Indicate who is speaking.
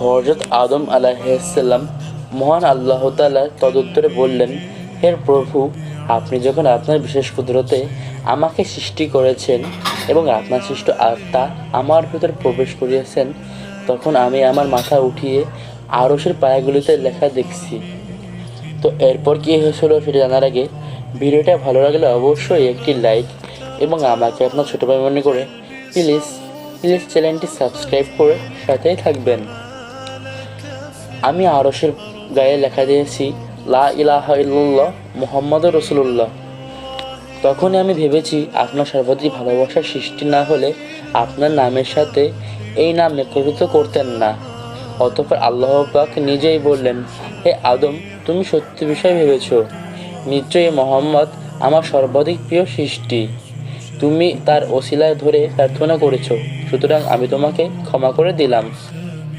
Speaker 1: হযরত আদম আলাইহিসসালাম মহান আল্লাহ তাআলার তদুত্তরে বললেন, হে প্রভু, আপনি যখন আপনার বিশেষ কুদরতে আমাকে সৃষ্টি করেছেন এবং আপনার সৃষ্ট আত্মা আমার ভিতর প্রবেশ করিয়েছেন, তখন আমি আমার মাথা উঠিয়ে আরশের পায়াগুলিতে লেখা দেখছি। তো এরপর কী হয়েছিল সেটা জানার আগে ভিডিওটা ভালো লাগলে অবশ্যই একটি লাইক এবং আমাকে আপনার ছোটো ভাই মনে করে প্লিজ চ্যানেলটি সাবস্ক্রাইব করে সাথেই থাকবেন। আমি আরশের গায়ে লেখা দিয়েছি লা ইলাহা ইল্লাল্লাহ মুহাম্মাদুর রাসূলুল্লাহ। তখনই আমি ভেবেছি আপনার সর্বাধিক ভালোবাসার সৃষ্টি না হলে আপনার নামের সাথে এই নাম একত্রিত করতেন না। অতঃপর আল্লাহ পাক নিজেই বললেন, হে আদম, তুমি সত্যি বিষয় ভেবেছ। নিশ্চয়ই মোহাম্মদ আমার সর্বাধিক প্রিয় সৃষ্টি। তুমি তার ওসিলায় ধরে প্রার্থনা করেছ, সুতরাং আমি তোমাকে ক্ষমা করে দিলাম।